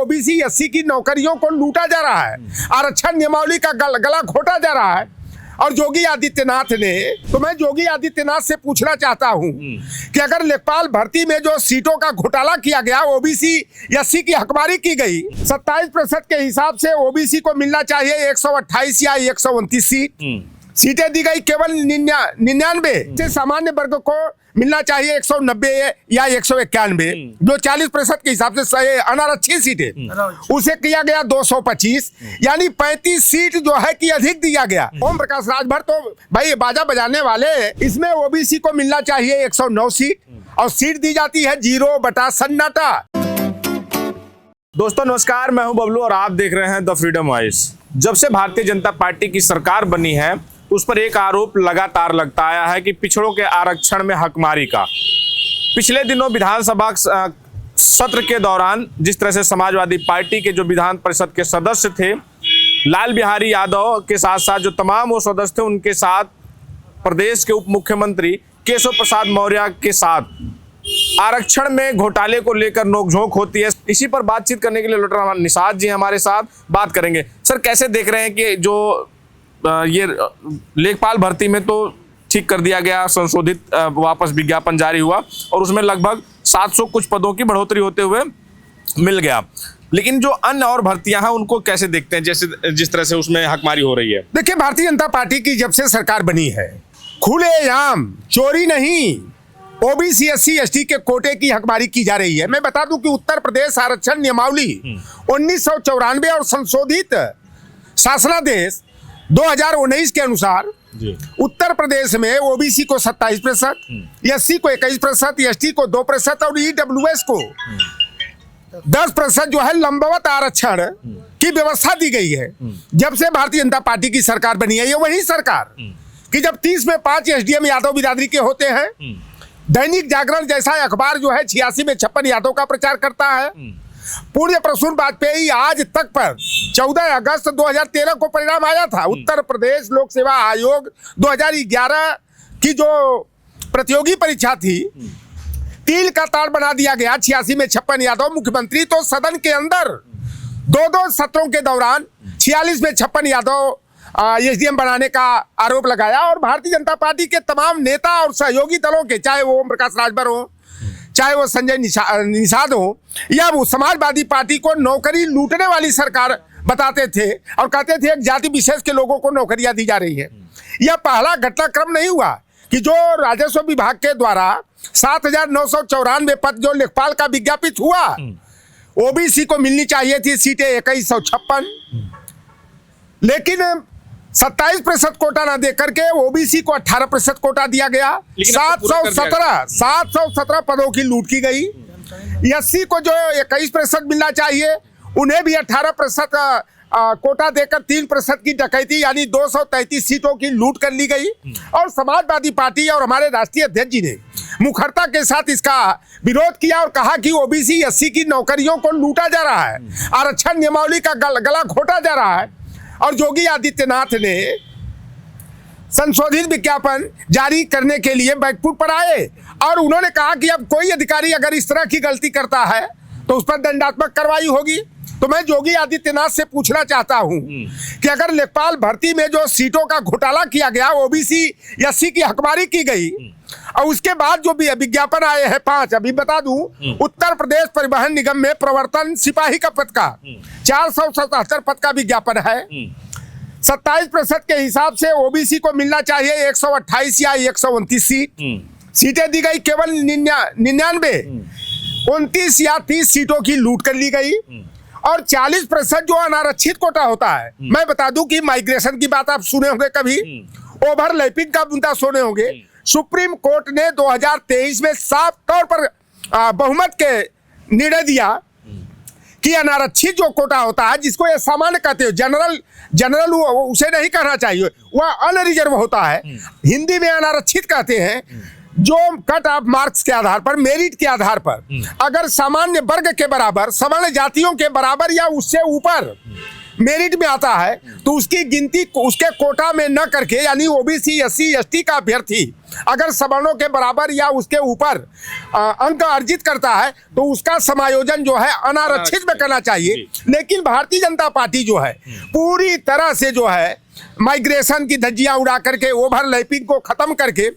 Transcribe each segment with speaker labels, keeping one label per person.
Speaker 1: OBC SC की नौकरियों को लूटा जा रहा है, आरक्षण नियमावली का गला घोटा जा रहा है। और योगी आदित्यनाथ ने, तो मैं योगी आदित्यनाथ से पूछना चाहता हूं कि अगर लेखपाल भर्ती में जो सीटों का घोटाला किया गया, ओबीसी एससी की हकमारी की गई, 27% के हिसाब से ओबीसी को मिलना चाहिए 128 या 129 सीटें दी गई केवल 99 से सामान्य वर्ग को मिलना चाहिए 190 या 191, जो 40% के हिसाब से अनारक्षित सीटें उसे किया गया 225, यानी 35 सीट जो है कि अधिक दिया गया। ओम प्रकाश राजभर तो भाई बाजा बजाने वाले, इसमें ओबीसी को मिलना चाहिए 109 सीट और सीट दी जाती है 0 बटा सन्नाटा।
Speaker 2: दोस्तों नमस्कार, मैं हूं बबलू और आप देख रहे हैं द फ्रीडम वॉइस। जब से भारतीय जनता पार्टी की सरकार बनी है उस पर एक आरोप लगातार लगता आया है कि पिछड़ों के आरक्षण में हकमारी का। पिछले दिनों विधानसभा सत्र के दौरान जिस तरह से समाजवादी पार्टी के जो विधान परिषद के सदस्य थे, लाल बिहारी यादव के साथ साथ जो तमाम वो सदस्य थे, उनके साथ प्रदेश के उप मुख्यमंत्री केशव प्रसाद मौर्य के साथ आरक्षण में घोटाले को लेकर नोकझोंक होती है। इसी पर बातचीत करने के लिए डॉक्टर निषाद जी हमारे साथ बात करेंगे। सर, कैसे देख रहे हैं कि जो ये लेखपाल भर्ती में तो ठीक कर दिया गया, संशोधित वापस विज्ञापन जारी हुआ और उसमें लगभग 700 कुछ पदों की बढ़ोतरी होते हुए मिल गया, लेकिन जो अन्य और भर्तियां हैं उनको कैसे देखते हैं, जैसे जिस तरह से उसमें हकमारी हो रही है?
Speaker 1: देखिए, भारतीय जनता पार्टी की जब से सरकार बनी है, खुलेआम चोरी नहीं, ओबीसी एससी एसटी के कोटे की हकमारी की जा रही है। मैं बता दूं कि उत्तर प्रदेश आरक्षण नियमावली 1994 और संशोधित शासनादेश 2019 के अनुसार उत्तर प्रदेश में ओबीसी को 27%, एससी को 21%, एसटी को 2% और ईडब्ल्यूएस को 10% जो है लंबवत आरक्षण की व्यवस्था दी गई है। जब से भारतीय जनता पार्टी की सरकार बनी है, ये वही सरकार कि जब 30 में 5 एसडीएम यादव बिरादरी के होते हैं, दैनिक जागरण जैसा अखबार जो है 86 में 56 यादव का प्रचार करता है, पूर्व प्रसून वाजपेयी आज तक पर 14 अगस्त 2013 को परिणाम आया था। उत्तर प्रदेश लोक सेवा आयोग 2011 की जो प्रतियोगी परीक्षा थी, तिल का ताड़ बना दिया गया। 86 में 56 यादव मुख्यमंत्री, तो सदन के अंदर दो सत्रों के दौरान 46 में 56 यादव एसडीएम बनाने का आरोप लगाया और भारतीय जनता पार्टी के तमाम नेता और सहयोगी दलों के, चाहे वो ओम प्रकाश राजभर हो, चाहे वो संजय निषाद हो, या वो समाजवादी पार्टी को नौकरी लूटने वाली सरकार बताते थे और कहते थे एक जाति विशेष के लोगों को नौकरियां दी जा रही है। यह पहला घटनाक्रम नहीं हुआ कि जो राजस्व विभाग के द्वारा 7,994 पद जो लेखपाल का विज्ञापित हुआ, ओबीसी को मिलनी चाहिए थी सीटें 2156, लेकिन 27% कोटा ना दे करके ओबीसी को 18% कोटा दिया गया। 717 पदों की लूट की गई। एससी को जो 21% मिलना चाहिए, उन्हें भी 18% कोटा देकर 3% की डकैती यानी 233 सीटों की लूट कर ली गई। और समाजवादी पार्टी और हमारे राष्ट्रीय अध्यक्ष जी ने मुखरता के साथ इसका विरोध किया और कहा कि ओबीसी एससी की नौकरियों को लूटा जा रहा है, आरक्षण नियमावली का गला घोटा जा रहा है। और योगी आदित्यनाथ ने संशोधित विज्ञापन जारी करने के लिए बैकफुट पर आए और उन्होंने कहा कि अब कोई अधिकारी अगर इस तरह की गलती करता है तो उस पर दंडात्मक कार्रवाई होगी। तो मैं योगी आदित्यनाथ से पूछना चाहता हूं कि अगर लेखपाल भर्ती में जो सीटों का घोटाला किया गया, ओबीसी एससी की हकमारी की गई और उसके बाद जो भी विज्ञापन आए हैं 5, अभी बता दूं, उत्तर प्रदेश परिवहन निगम में प्रवर्तन सिपाही का पद का 477 पद का विज्ञापन है। 27% के हिसाब से ओबीसी को मिलना चाहिए 128 या 129 सीटें दी गई केवल 99, 29 या 30 सीटों की लूट कर ली गई। और 40% जो अनारक्षित कोटा होता है, मैं बता दूं कि माइग्रेशन की बात आप सुने होंगे, कभी ओवरलैपिंग का मुद्दा सुने होंगे। सुप्रीम कोर्ट ने 2023 में साफ तौर पर बहुमत के निर्णय दिया कि अनारक्षित जो कोटा होता है, जिसको ये सामान्य कहते हो, जनरल उसे नहीं कहना चाहिए, वह अनरिजर्व होता है, हिंदी में अनारक्षित कहते हैं, जो कट ऑफ मार्क्स के आधार पर, मेरिट के आधार पर अगर सामान्य वर्ग के बराबर, सामान्य जातियों के बराबर या उससे ऊपर मेरिट में आता है तो उसकी गिनती उसके कोटा में न करके, यानी ओबीसी एससी एसटी का अभ्यर्थी अगर सवर्णों के बराबर या उसके ऊपर अंक अर्जित करता है तो उसका समायोजन जो है अनारक्षित में करना चाहिए। लेकिन भारतीय जनता पार्टी जो है पूरी तरह से जो है माइग्रेशन की धज्जियां उड़ा करके, ओवरलैपिंग को खत्म करके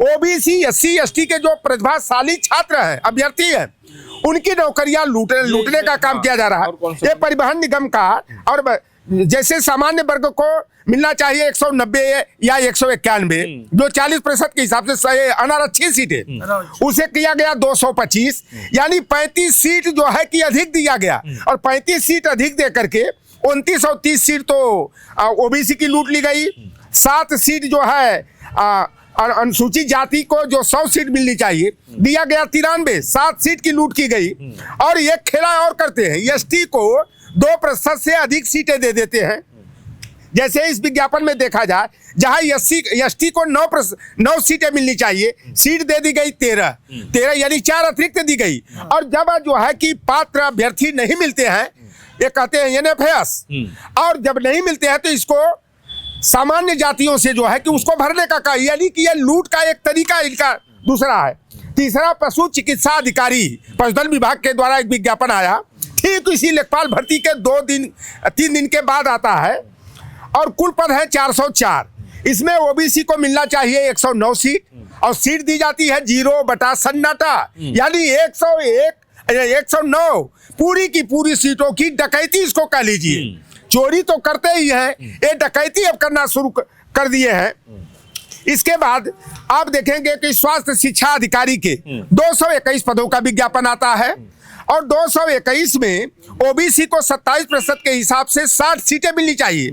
Speaker 1: ओबीसी एससी एसटी के जो प्रतिभाशाली छात्र हैं, अभ्यर्थी हैं, उनकी नौकरियां लूटने का काम किया जा रहा है। ये परिवहन निगम का, और जैसे सामान्य वर्ग को मिलना चाहिए 190 या 191, जो 40% के हिसाब से अनारक्षित सीटें, उसे किया गया 225, यानी 35 सीट जो है कि अधिक दिया गया। और 35 सीट अधिक दे करके 2930 सीट तो ओबीसी की लूट ली गई। 7 सीट जो है अनुसूचित जाति को जो 100 सीट मिलनी चाहिए दिया गया 93, 7 सीट की लूट की गई। और ये खेला और करते हैं, एसटी को 2% से अधिक सीटें दे देते हैं। जैसे इस विज्ञापन में देखा जाए, जहां एसटी को 9 सीटें मिलनी चाहिए, सीट दे दी गई 13, यानी 4 अतिरिक्त दी गई। और जब जो है कि पात्र अभ्यर्थी नहीं मिलते हैं, ये कहते हैं एनएफएस, और जब नहीं मिलते हैं तो इसको सामान्य जातियों से जो है कि उसको भरने का, यानी कि ये लूट का एक तरीका इनका दूसरा है। तीसरा, पशु चिकित्सा अधिकारी पशुधन विभाग के द्वारा एक विज्ञापन आया, ठीक इसी लेखपाल भर्ती के 3 दिन के बाद आता है, और कुल पद है 404। इसमें ओबीसी को मिलना चाहिए 109 सीट, और सीट दी जाती है 0/सन्नाटा, यानी 109 पूरी की पूरी सीटों की डकैती इसको कह लीजिए। चोरी तो करते ही हैं, ये डकैती अब करना शुरू कर दिए हैं। इसके बाद आप देखेंगे कि स्वास्थ्य शिक्षा अधिकारी के 221 पदों का विज्ञापन आता है, और 221 में ओबीसी को 27% के हिसाब से 60 सीटें मिलनी चाहिए।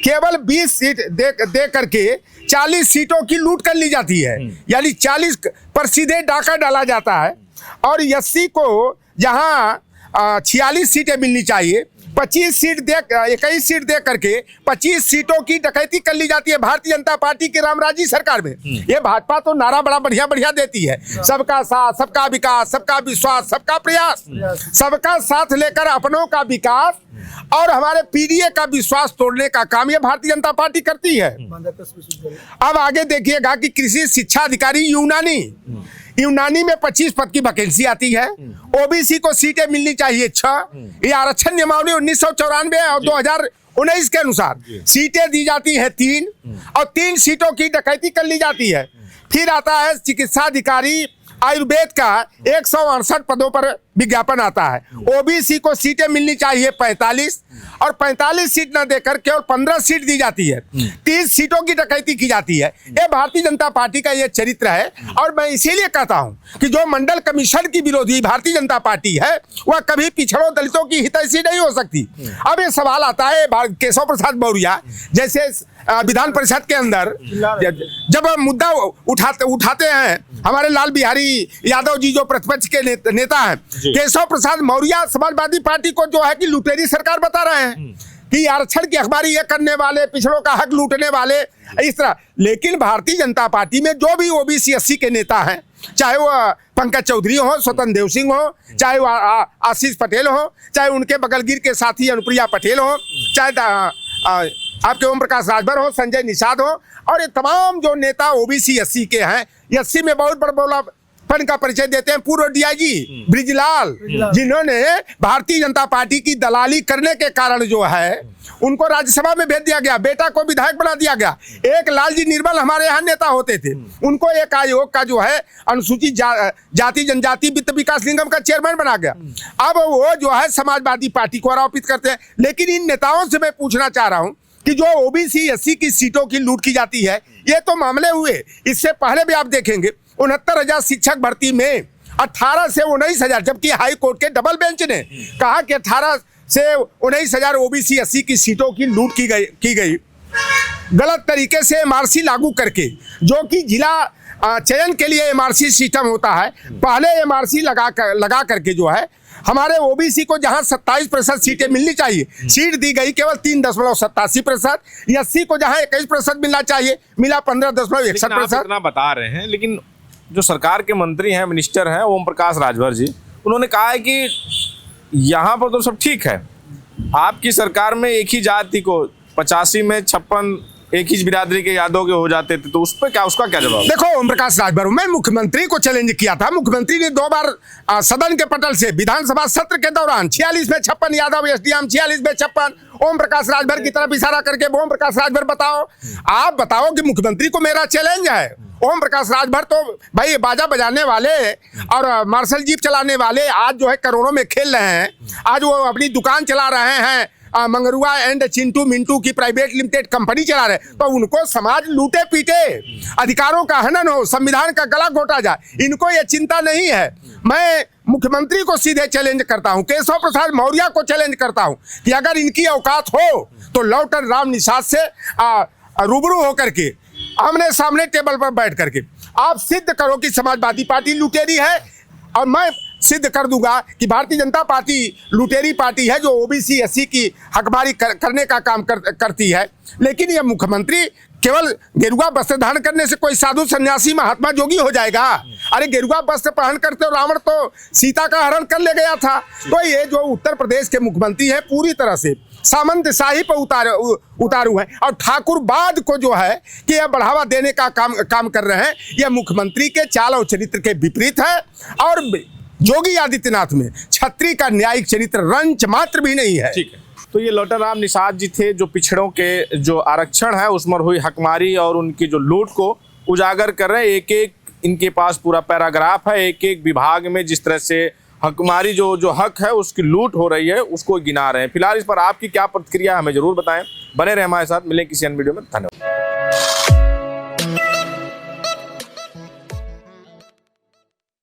Speaker 1: केवल 20 सीट दे करके 40 सीटों की लूट कर ली जाती है, यानी 40 पर सीधे डाका डाला जाता है। और एससी को जहां 46 सीटें मिलनी चाहिए, 21 सीट दे करके 25 सीटों की डकैती कर ली जाती है भारतीय जनता पार्टी की रामराजी सरकार में। ये भाजपा तो नारा बड़ा बढ़िया देती है, सबका साथ, सबका विकास, सबका विश्वास, सबका प्रयास, सबका साथ लेकर अपनों का विकास और हमारे पीडीए का विश्वास तोड़ने का काम ये भारतीय जनता पार्टी करती है। अब आगे देखिएगा कि कृषि शिक्षा अधिकारी यूनानी में 25 पद की वैकेंसी आती है। ओबीसी को सीटें मिलनी चाहिए 6। ये आरक्षण नियमावली 1994 और 2019 के अनुसार सीटें दी जाती है 3, और 3 सीटों की डकैती कर ली जाती है। फिर आता है चिकित्सा अधिकारी आयुर्वेद का 168 पदों पर विज्ञापन आता है। ओबीसी को सीटें मिलनी चाहिए 45, और 45 सीट न देकर केवल 15 सीट दी जाती है। 30 सीटों की डकैती की जाती है। ये भारतीय जनता पार्टी का ये चरित्र है, और मैं इसीलिए कहता हूं कि जो मंडल कमीशन की विरोधी भारतीय जनता पार्टी है वह कभी पिछड़ों दलितों की हितैषी नहीं हो सकती। अब ये सवाल आता है केशव प्रसाद मौर्य जैसे विधान परिषद के अंदर जब मुद्दा उठाते हैं, हमारे लाल बिहारी यादव जी जो प्रतिपक्ष के नेता हैं, केशव प्रसाद मौर्य समाजवादी पार्टी को जो है कि लुटेरी सरकार बता रहे हैं कि आरक्षण की अखबारी ये करने वाले, पिछड़ों का हक लूटने वाले, इस तरह। लेकिन भारतीय जनता पार्टी में जो भी ओबीसी एससी के नेता हैं, चाहे वो पंकज चौधरी हो, स्वतंत्र देव सिंह हो, चाहे वो आशीष पटेल हो, चाहे उनके बगलगिर के साथी अनुप्रिया पटेल हो, चाहे आपके ओम प्रकाश राजभर हो, संजय निषाद हो, और ये तमाम जो नेता ओबीसी एससी के हैं, एससी में बहुत बड़ा फन का परिचय देते हैं पूर्व डीआईजी ब्रिजलाल, जिन्होंने भारतीय जनता पार्टी की दलाली करने के कारण जो है उनको राज्यसभा में भेज दिया गया, बेटा को विधायक बना दिया गया। एक लालजी निर्मल हमारे यहाँ नेता होते थे, उनको एक आयोग का जो है अनुसूचित जाति जनजाति वित्त विकास निगम का चेयरमैन बना गया। अब वो जो है समाजवादी पार्टी को आरोपित करते हैं। लेकिन इन नेताओं से मैं पूछना चाह रहा हूँ कि जो ओबीसी एससी की सीटों की लूट की जाती है, ये तो मामले हुए। इससे पहले भी आप देखेंगे 69,000 शिक्षक भर्ती में 18 से 19,000, जबकि हाई कोर्ट के डबल बेंच ने कहा कि 18 से 19,000 ओबीसी एससी की सीटों की लूट की गई गलत तरीके से एमआरसी लागू करके, जो कि जिला चयन के लिए एमआरसी सिस्टम होता है। पहले एमआरसी लगा करके जो है हमारे ओबीसी को जहां 27% सीटें मिलनी चाहिए, सीट दी गई केवल 3.87%। एससी को जहां 21% मिलना चाहिए, मिला 15.61%।
Speaker 2: इतना बता रहे हैं, लेकिन जो सरकार के मंत्री हैं, मिनिस्टर हैं ओम प्रकाश राजभर जी, उन्होंने कहा है कि यहाँ पर तो सब ठीक है, आपकी सरकार में एक ही जाति को 85 में 56 एक ही बिरादरी के यादव के हो जाते थे, तो उस पर क्या, उसका क्या जवाब?
Speaker 1: देखो ओम प्रकाश राजभर, मैं मुख्यमंत्री को चैलेंज किया था। मुख्यमंत्री ने 2 बार सदन के पटल से विधानसभा सत्र के दौरान 46 में 56 यादव एसडीएम, 46 में 56 ओम प्रकाश राजभर की तरफ इशारा करके, ओम प्रकाश राजभर बताओ, आप बताओ कि मुख्यमंत्री को मेरा चैलेंज है। ओम प्रकाश राजभर तो भाई बाजा बजाने वाले और मार्शल जीप चलाने वाले आज जो है करोड़ों में खेल रहे हैं। आज वो अपनी दुकान चला रहे हैं, मंगरुआ एंड चिंटू मिंटू की प्राइवेट लिमिटेड कंपनी चला रहे, तो उनको समाज लूटे पीटे, अधिकारों का हनन हो, संविधान का गला घोटा जाए, इनको ये चिंता नहीं है। मैं मुख्यमंत्री को सीधे चैलेंज करता हूं, केशव प्रसाद मौर्य को चैलेंज करता हूं कि अगर इनकी औकात हो तो लौटन राम निषाद से रूबरू होकर के आमने सामने टेबल पर बैठ करके आप सिद्ध करो कि समाजवादी पार्टी लुटेरी है, और मैं सिद्ध कर दूंगा कि भारतीय जनता पार्टी लुटेरी पार्टी है जो ओबीसी एससी की हकमारी करने का काम करती है। लेकिन यह मुख्यमंत्री केवल गेरुआ वस्त्र धारण करने से कोई साधु सन्यासी महात्मा जोगी हो जाएगा? अरे गेरुआ वस्त्र पहन करते रावण तो सीता का हरण कर ले गया था। तो ये जो उत्तर प्रदेश के मुख्यमंत्री है पूरी तरह से सामंतशाही पर उतारू है, और ठाकुरवाद को जो है कि यह बढ़ावा देने का काम कर रहे हैं। यह मुख्यमंत्री के चाल और चरित्र के विपरीत है, और योगी आदित्यनाथ में छत्री का न्यायिक चरित्र रंच मात्र भी नहीं है।
Speaker 2: ठीक है, तो ये लौटन राम निषाद जी थे जो पिछड़ों के जो आरक्षण है उसमें हुई हकमारी और उनकी जो लूट को उजागर कर रहे हैं। एक एक इनके पास पूरा पैराग्राफ है, एक एक विभाग में जिस तरह से हकमारी जो हक है उसकी लूट हो रही है उसको गिना रहे हैं। फिलहाल इस पर आपकी क्या प्रतिक्रिया हमें जरूर बताएं। बने रहे हमारे साथ, मिलें किसी अन्य वीडियो में। धन्यवाद।